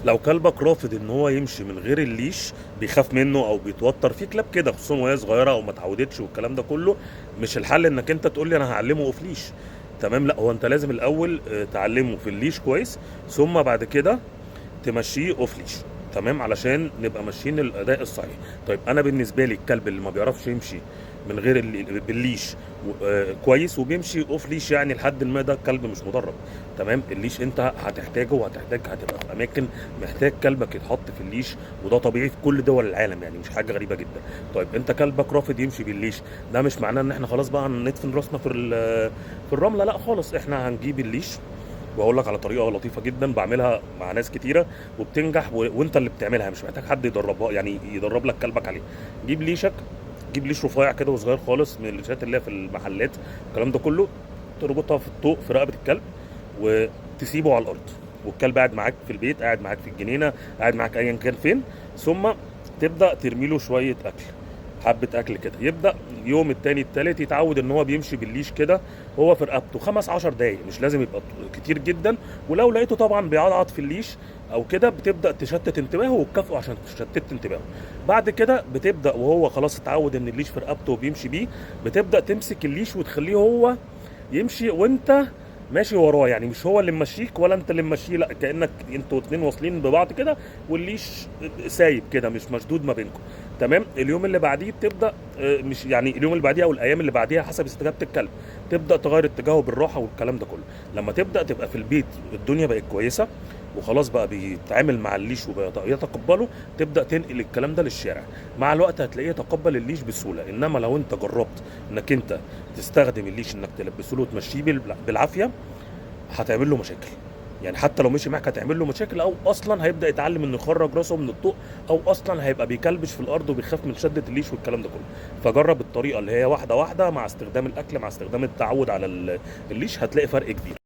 لو كلبك رافض ان هو يمشي من غير الليش، بيخاف منه او بيتوتر، في كلاب كده خصوصا وهي صغيره او ما اتعودتش والكلام ده كله، مش الحل انك انت تقول لي انا هعلمه اوف ليش. تمام، لا، هو انت لازم الاول تعلمه في الليش كويس، ثم بعد كده تمشيه اوف ليش. تمام، علشان نبقى ماشيين الاداء الصحيح. طيب انا بالنسبه لي الكلب اللي ما بيعرفش يمشي من غير بالليش كويس، وبيمشي اوف ليش، يعني لحد ما ده كلب مش مدرب. تمام، الليش انت هتحتاجه، هتبقى في اماكن محتاج كلبك يتحط في الليش، وده طبيعي في كل دول العالم، يعني مش حاجه غريبه جدا. طيب انت كلبك رافض يمشي بالليش، ده مش معناه ان احنا خلاص بقى ندفن راسنا في الرمله، لا خالص، احنا هنجيب الليش. واقول لك على طريقه لطيفه جدا بعملها مع ناس كتيره وبتنجح، وانت اللي بتعملها، مش محتاج حد يدربها، يعني يدرب لك كلبك عليه. جيب ليشك، جيب ليش رفيع كده وصغير خالص من الليشات اللي هي في المحلات، الكلام ده كله، تربطها في الطوق في رقبه الكلب، وتسيبه على الارض، والكلب قاعد معاك في البيت، قاعد معاك في الجنينه، قاعد معاك ايا كان فين. ثم تبدا ترمي له شويه اكل، حبه اكل كده، يبدا يوم التاني التالت يتعود ان هو بيمشي بالليش كده، هو في رقبته 15 دقايق، مش لازم يبقى كتير جدا. ولو لقيته طبعا بيعضعض في الليش او كده، بتبدا تشتت انتباهه وتكافئه عشان تشتت انتباهه. بعد كده بتبدا وهو خلاص اتعود ان الليش في رقبته وبيمشي بيه، بتبدا تمسك الليش وتخليه هو يمشي وانت ماشي وراه، يعني مش هو اللي ممشيك ولا انت اللي ممشيه، لا، كانك انتوا اتنين واصلين ببعض كده، والليش سايب كده مش مشدود ما بينكم. تمام، اليوم اللي بعديه بتبدا مش يعني اليوم اللي بعديه او الايام اللي بعديها حسب استجابه الكلب، تبدا تغير اتجاهه بالراحه والكلام ده كله. لما تبدا تبقى في البيت الدنيا بقت كويسه، وخلاص بقى بيتعامل مع الليش ويتقبله، تبدا تنقل الكلام ده للشارع. مع الوقت هتلاقيه يتقبل الليش بسهوله. انما لو انت جربت انك انت تستخدم الليش انك تلبسه له وتمشيه بالعافيه، هتعمل له مشاكل. يعني حتى لو مشي معاك هتعمل له مشاكل، او اصلا هيبدا يتعلم انه يخرج راسه من الطوق، او اصلا هيبقى بيكلبش في الارض وبيخاف من شده الليش والكلام ده كله. فجرب الطريقه اللي هي واحده واحده، مع استخدام الاكل، مع استخدام التعود على الليش، هتلاقي فرق كبير.